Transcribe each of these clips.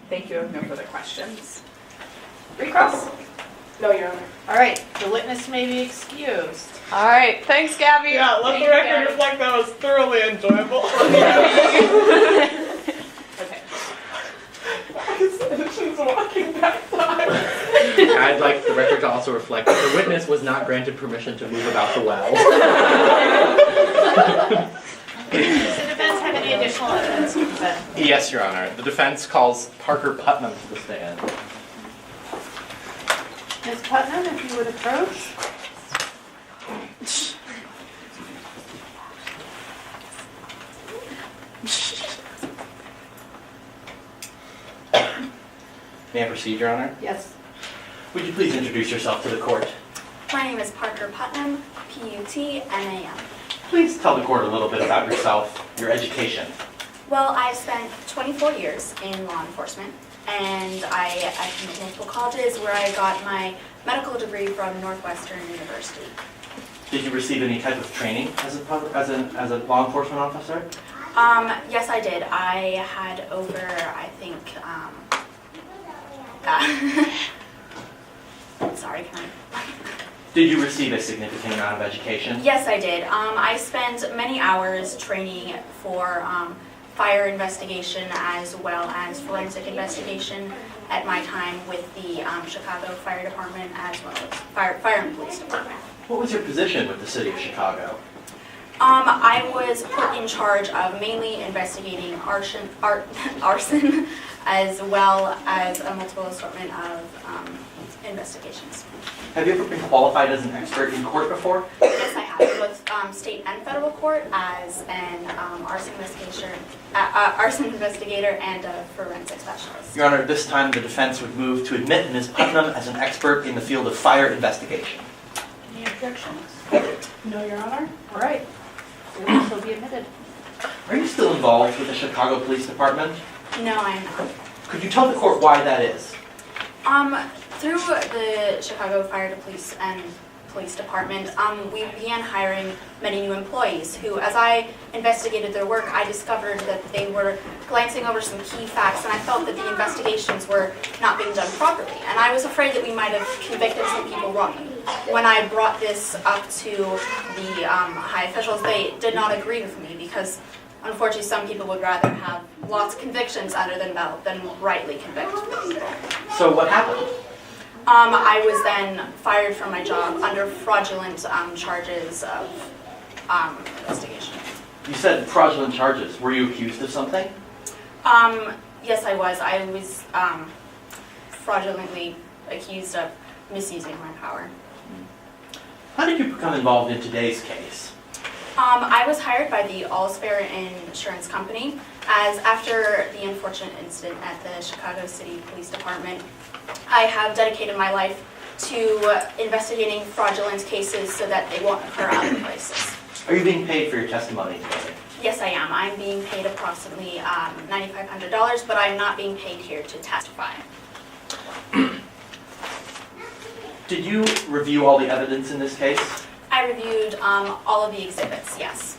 Thank you. I have no further questions. Recross? No, Your Honor. All right, the witness may be excused. All right, thanks, Gabby. Yeah, let Thank the you, record Gabby. reflect that was thoroughly enjoyable. Okay. She's walking back time. I'd like the record to also reflect that the witness was not granted permission to move about the well. Does the defense have any additional evidence to present? Yes, Your Honor. The defense calls Parker Putnam to the stand. Ms. Putnam, if you would approach. May I proceed, Your Honor? Yes. Would you please introduce yourself to the court? My name is Parker Putnam, P-U-T-N-A-M. Please tell the court a little bit about yourself, your education. Well, I've spent 24 years in law enforcement, and I attended multiple colleges where I got my medical degree from Northwestern University. Did you receive any type of training as a law enforcement officer? Yes, I did. I had over, I think, sorry, can I? Did you receive a significant amount of education? Yes, I did. I spent many hours training for fire investigation as well as forensic investigation at my time with the Chicago Fire Department as well as Fire and Police Department. What was your position with the city of Chicago? I was put in charge of mainly investigating arson as well as a multiple assortment of investigations. Have you ever been qualified as an expert in court before? Yes, I have, both state and federal court as an arson investigator and a forensic specialist. Your Honor, this time the defense would move to admit Ms. Putnam as an expert in the field of fire investigation. Any objections? No, Your Honor. All right. It will still be admitted. Are you still involved with the Chicago Police Department? No, I'm not. Could you tell the court why that is? Through the Chicago Fire Police and Police Department, we began hiring many new employees who, as I investigated their work, I discovered that they were glancing over some key facts, and I felt that the investigations were not being done properly. And I was afraid that we might have convicted some people wrongly. When I brought this up to the high officials, they did not agree with me because, unfortunately, some people would rather have lots of convictions under their belt than rightly convict people. So what happened? I was then fired from my job under fraudulent charges of investigation. You said fraudulent charges. Were you accused of something? Yes, I was. I was fraudulently accused of misusing my power. How did you become involved in today's case? I was hired by the Allsfair Insurance Company as after the unfortunate incident at the Chicago City Police Department, I have dedicated my life to investigating fraudulent cases so that they won't occur other places. Are you being paid for your testimony today? Yes, I am. I'm being paid approximately $9,500, but I'm not being paid here to testify. Did you review all the evidence in this case? I reviewed all of the exhibits, yes.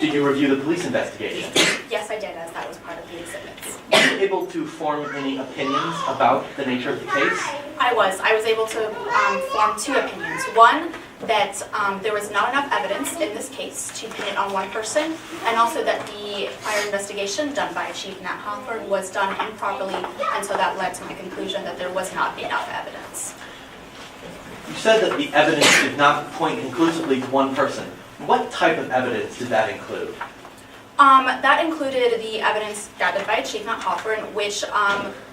Did you review the police investigation? Yes, I did, as that was part of the exhibits. Were you able to form any opinions about the nature of the case? I was able to form two opinions. One, that there was not enough evidence in this case to pin it on one person, and also that the fire investigation done by Chief Nat Hawthorne was done improperly, and so that led to my conclusion that there was not enough evidence. You said that the evidence did not point conclusively to one person. What type of evidence did that include? That included the evidence gathered by Chief Nat Hawthorne, which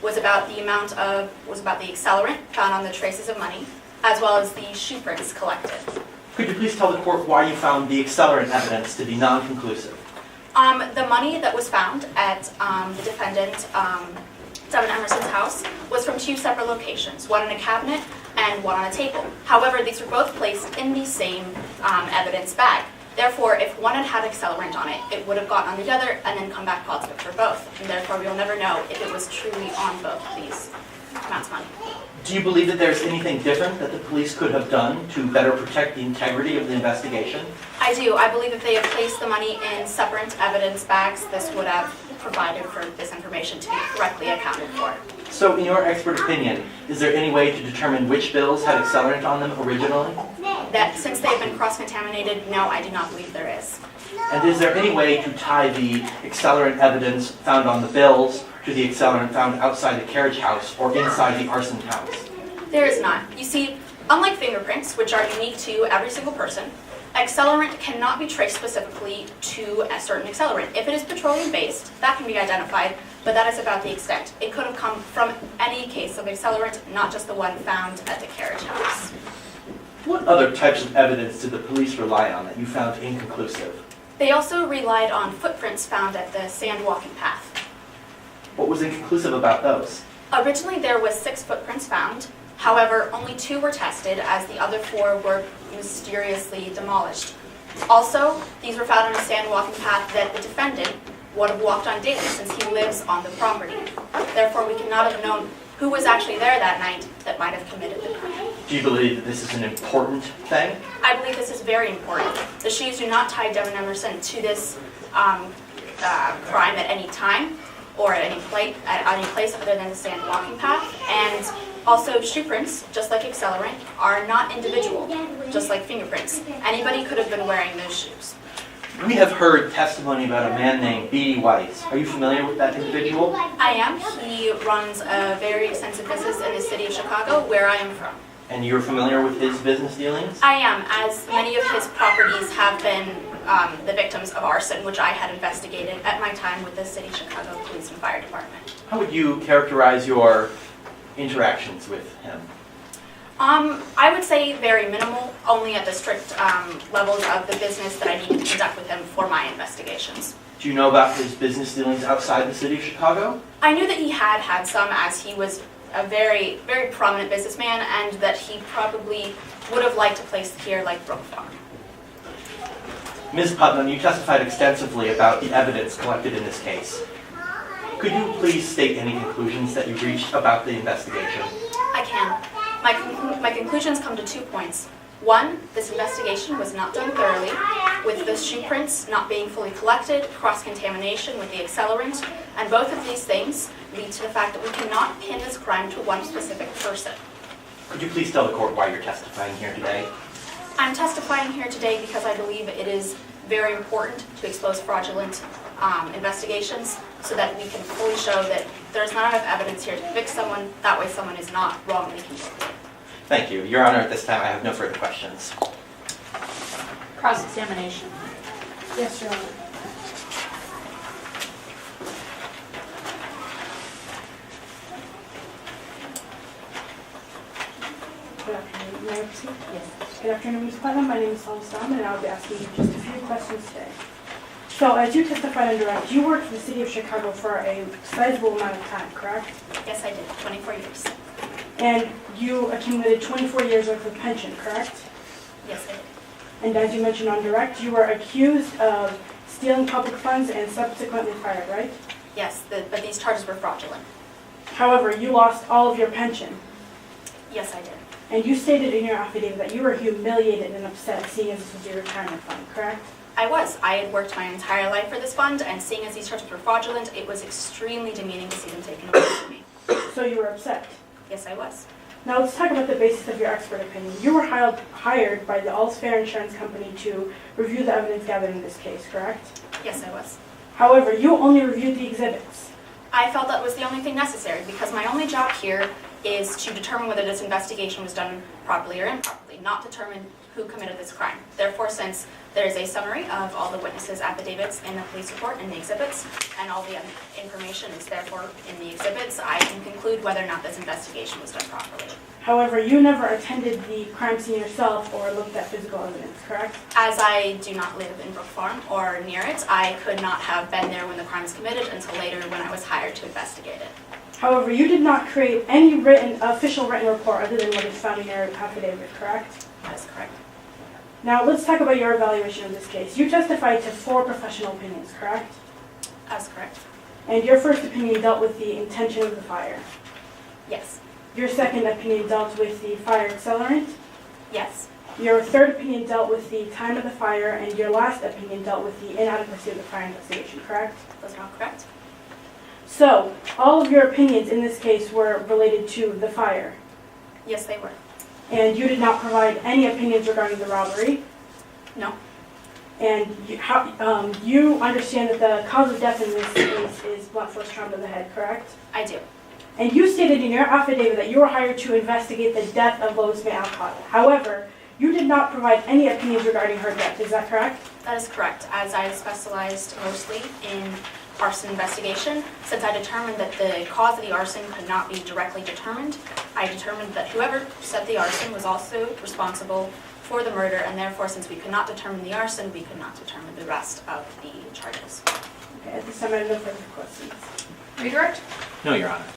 was about the accelerant found on the traces of money, as well as the shoe prints collected. Could you please tell the court why you found the accelerant evidence to be non-conclusive? The money that was found at the defendant, Devin Emerson's house, was from two separate locations, one in a cabinet and one on a table. However, these were both placed in the same evidence bag. Therefore, if one had had accelerant on it, it would have gotten on the other and then come back positive for both. And therefore, we'll never know if it was truly on both of these amounts of money. Do you believe that there's anything different that the police could have done to better protect the integrity of the investigation? I do. I believe if they had placed the money in separate evidence bags, this would have provided for this information to be correctly accounted for. So in your expert opinion, is there any way to determine which bills had accelerant on them originally? That since they've been cross-contaminated, no, I do not believe there is. And is there any way to tie the accelerant evidence found on the bills to the accelerant found outside the carriage house or inside the arson house? There is not. You see, unlike fingerprints, which are unique to every single person, accelerant cannot be traced specifically to a certain accelerant. If it is petroleum-based, that can be identified, but that is about the extent. It could have come from any case of accelerant, not just the one found at the carriage house. What other types of evidence did the police rely on that you found inconclusive? They also relied on footprints found at the sand walking path. What was inconclusive about those? Originally, there was 6 footprints found. However, only 2 were tested as the other 4 were mysteriously demolished. Also, these were found on a sand walking path that the defendant would have walked on daily since he lives on the property. Therefore, we cannot have known who was actually there that night that might have committed the crime. Do you believe that this is an important thing? I believe this is very important. The shoes do not tie Devin Emerson to this crime at any time or at any place other than the sand walking path. And also, shoe prints, just like accelerant, are not individual, just like fingerprints. Anybody could have been wearing those shoes. We have heard testimony about a man named B.D. Weiss. Are you familiar with that individual? I am. He runs a very extensive business in the city of Chicago, where I am from. And you're familiar with his business dealings? I am, as many of his properties have been the victims of arson, which I had investigated at my time with the City of Chicago Police and Fire Department. How would you characterize your interactions with him? I would say very minimal, only at the strict levels of the business that I need to conduct with him for my investigations. Do you know about his business dealings outside the city of Chicago? I knew that he had some, as he was a very, very prominent businessman, and that he probably would have liked a place here like Brook Farm. Ms. Putnam, you testified extensively about the evidence collected in this case. Could you please state any conclusions that you reached about the investigation? I can. My conclusions come to 2 points. 1, this investigation was not done thoroughly, with the shoe prints not being fully collected, cross-contamination with the accelerant, and both of these things lead to the fact that we cannot pin this crime to one specific person. Could you please tell the court why you're testifying here today? I'm testifying here today because I believe it is very important to expose fraudulent investigations so that we can fully show that there's not enough evidence here to convict someone, that way someone is not wrongly convicted. Thank you. Your Honor, at this time I have no further questions. Cross-examination. Yes, Your Honor. Good afternoon. May I proceed? Yes. Good afternoon, Ms. Putnam. My name is Salma and I'll be asking you just a few questions today. So, as you testified on direct, you worked for the City of Chicago for a sizable amount of time, correct? Yes, I did. 24 years. And you accumulated 24 years worth of pension, correct? Yes, I did. And as you mentioned on direct, you were accused of stealing public funds and subsequently fired, right? Yes, but these charges were fraudulent. However, you lost all of your pension. Yes, I did. And you stated in your affidavit that you were humiliated and upset seeing as this was your retirement fund, correct? I was. I had worked my entire life for this fund, and seeing as these charges were fraudulent, it was extremely demeaning to see them taken away from me. So you were upset. Yes, I was. Now let's talk about the basis of your expert opinion. You were hired by the All's Fair Insurance Company to review the evidence gathered in this case, correct? Yes, I was. However, you only reviewed the exhibits. I felt that was the only thing necessary, because my only job here is to determine whether this investigation was done properly or improperly, not determine who committed this crime. Therefore, since there is a summary of all the witnesses' affidavits in the police report and the exhibits, and all the information is therefore in the exhibits, I can conclude whether or not this investigation was done properly. However, you never attended the crime scene yourself or looked at physical evidence, correct? As I do not live in Brook Farm or near it, I could not have been there when the crime was committed until later when I was hired to investigate it. However, you did not create any official written report other than what is found in your affidavit, correct? That is correct. Now, let's talk about your evaluation of this case. You testified to 4 professional opinions, correct? That is correct. And your first opinion dealt with the intention of the fire. Yes. Your second opinion dealt with the fire accelerant. Yes. Your third opinion dealt with the time of the fire, and your last opinion dealt with the inadequacy of the fire investigation, correct? Those are all correct. So, all of your opinions in this case were related to the fire, Yes, they were. and you did not provide any opinions regarding the robbery. No. And you understand that the cause of death in this case is blunt force trauma to the head, correct? I do. And you stated in your affidavit that you were hired to investigate the death of Lois May Alcott. However, you did not provide any opinions regarding her death, is that correct? That is correct, as I specialized mostly in arson investigation. Since I determined that the cause of the arson could not be directly determined, I determined that whoever set the arson was also responsible for the murder, and therefore, since we could not determine the arson, we could not determine the rest of the charges. Okay, at this time I have no further questions. Redirect? No, Your Honor.